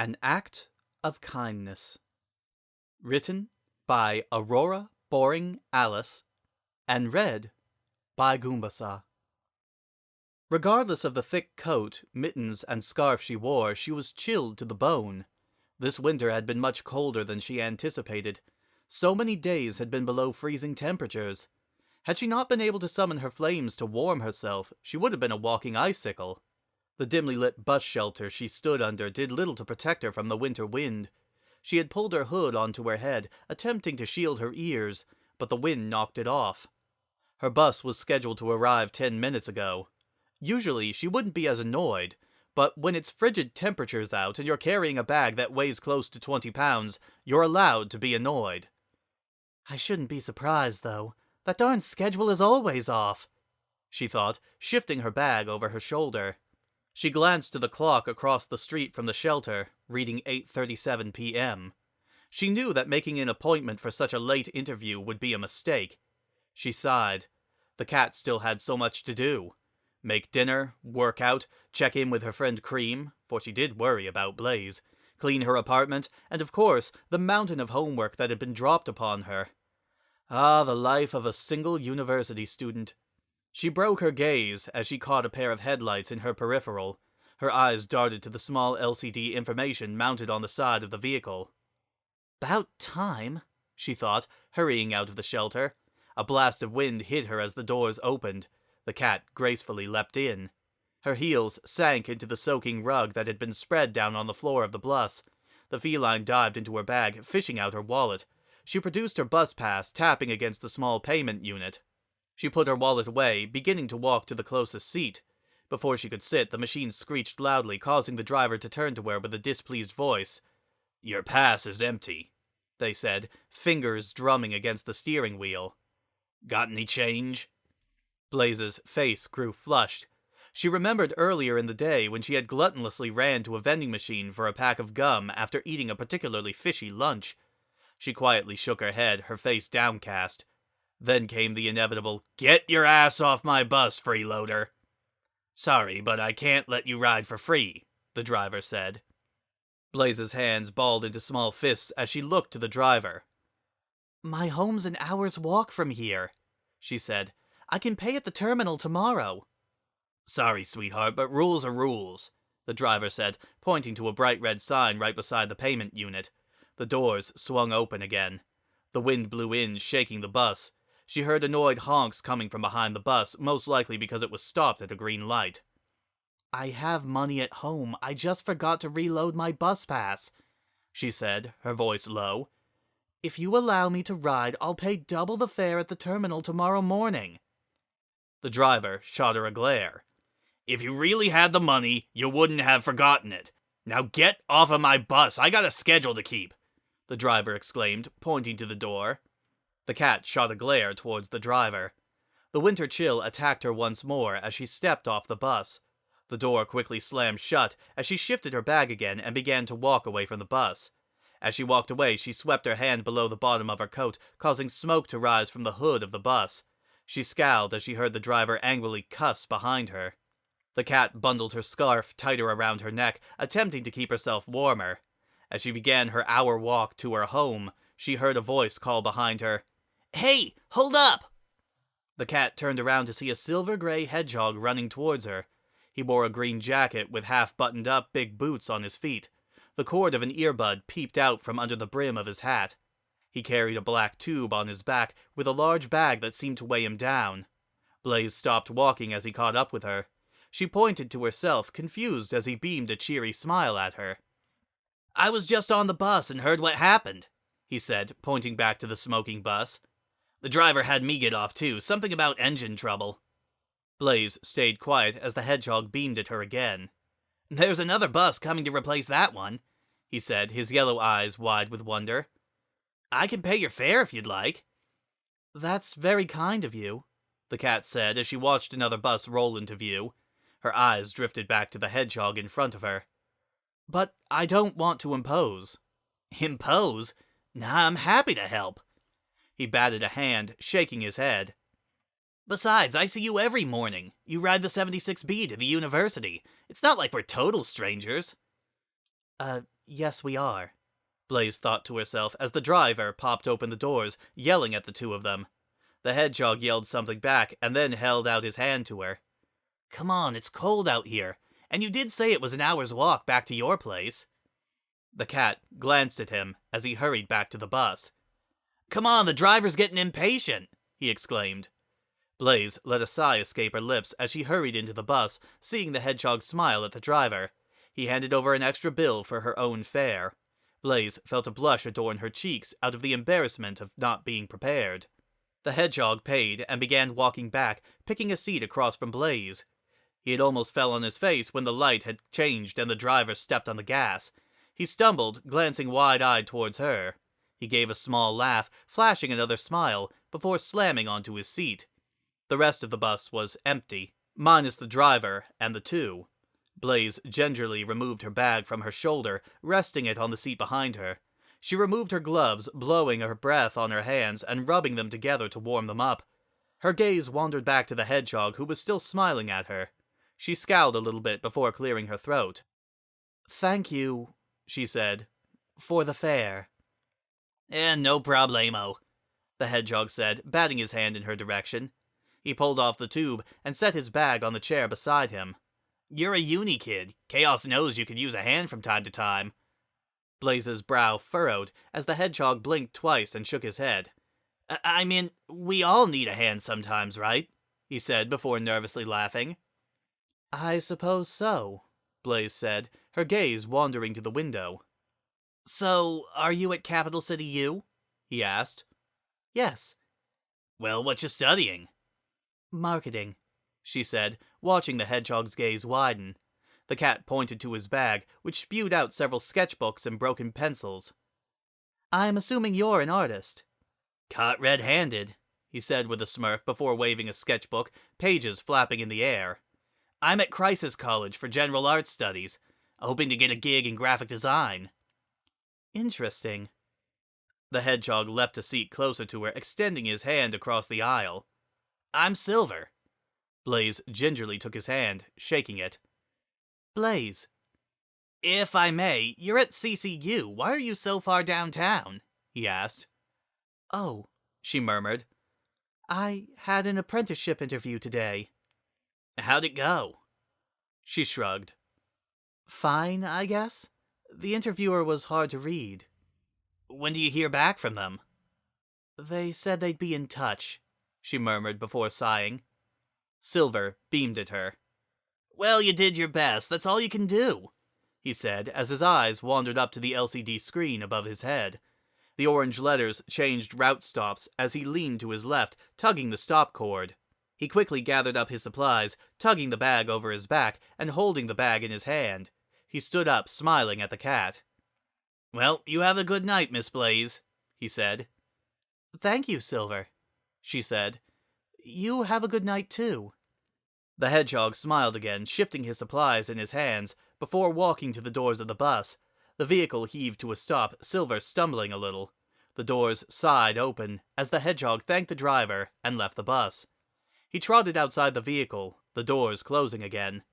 An Act of Kindness. Written by Aurora-Boring-Alis and read by Goombasa. Regardless of the thick coat, mittens, and scarf she wore, she was chilled to the bone. This winter had been much colder than she anticipated. So many days had been below freezing temperatures. Had she not been able to summon her flames to warm herself, she would have been a walking icicle. The dimly lit bus shelter she stood under did little to protect her from the winter wind. She had pulled her hood onto her head, attempting to shield her ears, but the wind knocked it off. Her bus was scheduled to arrive 10 minutes ago. Usually, she wouldn't be as annoyed, but when it's frigid temperatures out and you're carrying a bag that weighs close to 20 pounds, you're allowed to be annoyed. I shouldn't be surprised, though. That darn schedule is always off, she thought, shifting her bag over her shoulder. She glanced to the clock across the street from the shelter, reading 8:37 p.m. She knew that making an appointment for such a late interview would be a mistake. She sighed. The cat still had so much to do. Make dinner, work out, check in with her friend Cream, for she did worry about Blaze, clean her apartment, and of course, the mountain of homework that had been dropped upon her. Ah, the life of a single university student. She broke her gaze as she caught a pair of headlights in her peripheral. Her eyes darted to the small LCD information mounted on the side of the vehicle. "'Bout time," she thought, hurrying out of the shelter. A blast of wind hit her as the doors opened. The cat gracefully leapt in. Her heels sank into the soaking rug that had been spread down on the floor of the bus. The feline dived into her bag, fishing out her wallet. She produced her bus pass, tapping against the small payment unit. She put her wallet away, beginning to walk to the closest seat. Before she could sit, the machine screeched loudly, causing the driver to turn to her with a displeased voice. "Your pass is empty," they said, fingers drumming against the steering wheel. "Got any change?" Blaze's face grew flushed. She remembered earlier in the day when she had gluttonously ran to a vending machine for a pack of gum after eating a particularly fishy lunch. She quietly shook her head, her face downcast. Then came the inevitable, "Get your ass off my bus, freeloader." "Sorry, but I can't let you ride for free," the driver said. Blaze's hands balled into small fists as she looked to the driver. "My home's an hour's walk from here," she said. "I can pay at the terminal tomorrow." "Sorry, sweetheart, but rules are rules," the driver said, pointing to a bright red sign right beside the payment unit. The doors swung open again. The wind blew in, shaking the bus. She heard annoyed honks coming from behind the bus, most likely because it was stopped at a green light. "I have money at home. I just forgot to reload my bus pass," she said, her voice low. "If you allow me to ride, I'll pay double the fare at the terminal tomorrow morning." The driver shot her a glare. "If you really had the money, you wouldn't have forgotten it. Now get off of my bus. I got a schedule to keep," the driver exclaimed, pointing to the door. The cat shot a glare towards the driver. The winter chill attacked her once more as she stepped off the bus. The door quickly slammed shut as she shifted her bag again and began to walk away from the bus. As she walked away, she swept her hand below the bottom of her coat, causing smoke to rise from the hood of the bus. She scowled as she heard the driver angrily cuss behind her. The cat bundled her scarf tighter around her neck, attempting to keep herself warmer. As she began her hour walk to her home, she heard a voice call behind her, "Hey, hold up!" The cat turned around to see a silver-gray hedgehog running towards her. He wore a green jacket with half-buttoned-up big boots on his feet. The cord of an earbud peeped out from under the brim of his hat. He carried a black tube on his back with a large bag that seemed to weigh him down. Blaze stopped walking as he caught up with her. She pointed to herself, confused as he beamed a cheery smile at her. "I was just on the bus and heard what happened," he said, pointing back to the smoking bus. "The driver had me get off too, something about engine trouble." Blaze stayed quiet as the hedgehog beamed at her again. "There's another bus coming to replace that one," he said, his yellow eyes wide with wonder. "I can pay your fare if you'd like." "That's very kind of you," the cat said as she watched another bus roll into view. Her eyes drifted back to the hedgehog in front of her. "But I don't want to impose." "Impose? Nah, I'm happy to help." He batted a hand, shaking his head. "Besides, I see you every morning. You ride the 76B to the university. It's not like we're total strangers." Yes, we are, Blaze thought to herself as the driver popped open the doors, yelling at the two of them. The hedgehog yelled something back and then held out his hand to her. Come on, it's cold out here, and you did say it was an hour's walk back to your place. The cat glanced at him as he hurried back to the bus. Come on, the driver's getting impatient, he exclaimed. Blaze let a sigh escape her lips as she hurried into the bus, seeing the hedgehog smile at the driver. He handed over an extra bill for her own fare. Blaze felt a blush adorn her cheeks out of the embarrassment of not being prepared. The hedgehog paid and began walking back, picking a seat across from Blaze. He had almost fell on his face when the light had changed and the driver stepped on the gas. He stumbled, glancing wide-eyed towards her. He gave a small laugh, flashing another smile, before slamming onto his seat. The rest of the bus was empty, minus the driver and the two. Blaze gingerly removed her bag from her shoulder, resting it on the seat behind her. She removed her gloves, blowing her breath on her hands and rubbing them together to warm them up. Her gaze wandered back to the hedgehog, who was still smiling at her. She scowled a little bit before clearing her throat. Thank you, she said, for the fare. No problemo, the hedgehog said, batting his hand in her direction. He pulled off the tube and set his bag on the chair beside him. You're a uni kid. Chaos knows you could use a hand from time to time. Blaze's brow furrowed as the hedgehog blinked twice and shook his head. I mean, we all need a hand sometimes, right? He said before nervously laughing. I suppose so, Blaze said, her gaze wandering to the window. So, are you at Capital City U? He asked. Yes. Well, what you studying? Marketing, she said, watching the hedgehog's gaze widen. The cat pointed to his bag, which spewed out several sketchbooks and broken pencils. I'm assuming you're an artist. Caught red-handed, he said with a smirk before waving a sketchbook, pages flapping in the air. I'm at Crisis College for General Arts Studies, hoping to get a gig in graphic design. Interesting. The hedgehog leapt a seat closer to her, extending his hand across the aisle. I'm Silver. Blaze gingerly took his hand, shaking it. Blaze. If I may, you're at CCU. Why are you so far downtown? He asked. Oh, she murmured. I had an apprenticeship interview today. How'd it go? She shrugged. Fine, I guess. The interviewer was hard to read. When do you hear back from them? They said they'd be in touch, she murmured before sighing. Silver beamed at her. Well, you did your best. That's all you can do, he said as his eyes wandered up to the LCD screen above his head. The orange letters changed route stops as he leaned to his left, tugging the stop cord. He quickly gathered up his supplies, tugging the bag over his back and holding the bag in his hand. He stood up, smiling at the cat. Well, you have a good night, Miss Blaze, he said. Thank you, Silver, she said. You have a good night, too. The hedgehog smiled again, shifting his supplies in his hands, before walking to the doors of the bus. The vehicle heaved to a stop, Silver stumbling a little. The doors sighed open as the hedgehog thanked the driver and left the bus. He trotted outside the vehicle, the doors closing again.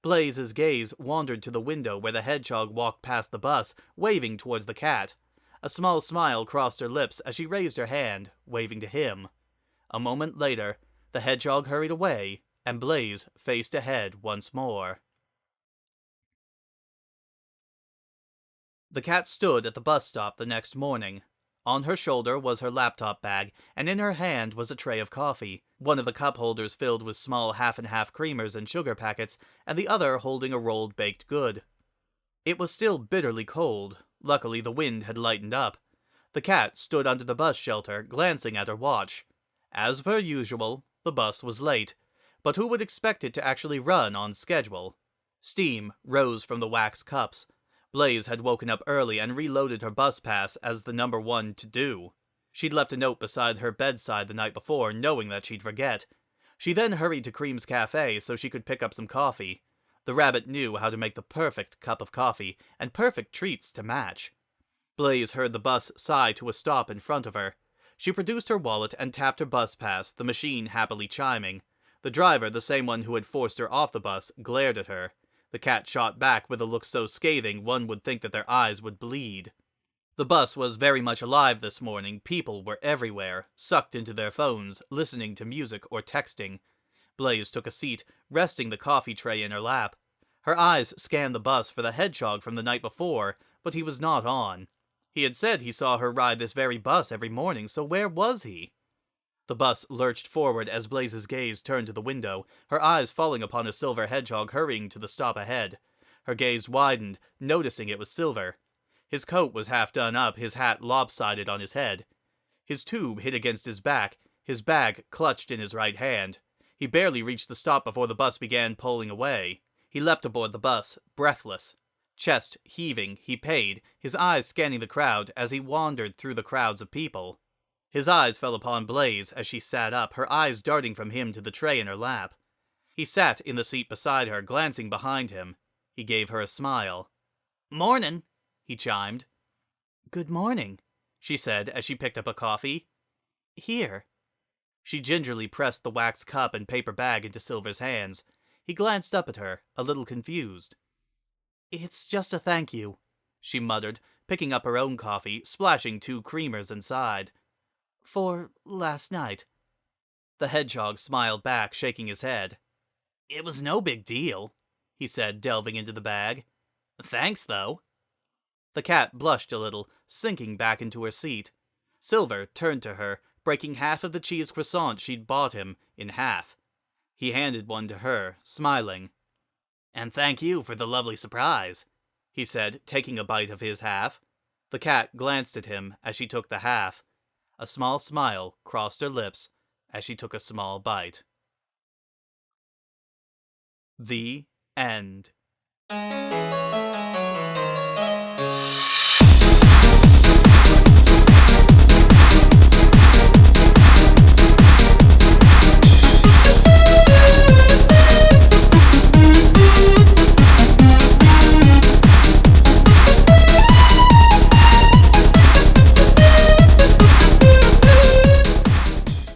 Blaze's gaze wandered to the window where the hedgehog walked past the bus, waving towards the cat. A small smile crossed her lips as she raised her hand, waving to him. A moment later, the hedgehog hurried away, and Blaze faced ahead once more. The cat stood at the bus stop the next morning. On her shoulder was her laptop bag, and in her hand was a tray of coffee, one of the cup holders filled with small half-and-half creamers and sugar packets, and the other holding a rolled baked good. It was still bitterly cold. Luckily, the wind had lightened up. The cat stood under the bus shelter, glancing at her watch. As per usual, the bus was late, but who would expect it to actually run on schedule? Steam rose from the wax cups. Blaze had woken up early and reloaded her bus pass as the number one to-do. She'd left a note beside her bedside the night before, knowing that she'd forget. She then hurried to Cream's Cafe so she could pick up some coffee. The rabbit knew how to make the perfect cup of coffee, and perfect treats to match. Blaze heard the bus sigh to a stop in front of her. She produced her wallet and tapped her bus pass, the machine happily chiming. The driver, the same one who had forced her off the bus, glared at her. The cat shot back with a look so scathing one would think that their eyes would bleed. The bus was very much alive this morning. People were everywhere, sucked into their phones, listening to music or texting. Blaze took a seat, resting the coffee tray in her lap. Her eyes scanned the bus for the hedgehog from the night before, but he was not on. He had said he saw her ride this very bus every morning, so where was he? The bus lurched forward as Blaze's gaze turned to the window, her eyes falling upon a silver hedgehog hurrying to the stop ahead. Her gaze widened, noticing it was silver. His coat was half done up, his hat lopsided on his head. His tube hit against his back, his bag clutched in his right hand. He barely reached the stop before the bus began pulling away. He leapt aboard the bus, breathless. Chest heaving, he paid, his eyes scanning the crowd as he wandered through the crowds of people. His eyes fell upon Blaze as she sat up, her eyes darting from him to the tray in her lap. He sat in the seat beside her, glancing behind him. He gave her a smile. "Mornin'," he chimed. "Good morning," she said as she picked up a coffee. "Here." She gingerly pressed the wax cup and paper bag into Silver's hands. He glanced up at her, a little confused. "It's just a thank you," she muttered, picking up her own coffee, splashing 2 creamers inside. "For last night." The hedgehog smiled back, shaking his head. "It was no big deal," he said, delving into the bag. "Thanks, though." The cat blushed a little, sinking back into her seat. Silver turned to her, breaking half of the cheese croissant she'd bought him in half. He handed one to her, smiling. "And thank you for the lovely surprise," he said, taking a bite of his half. The cat glanced at him as she took the half. A small smile crossed her lips as she took a small bite. The end.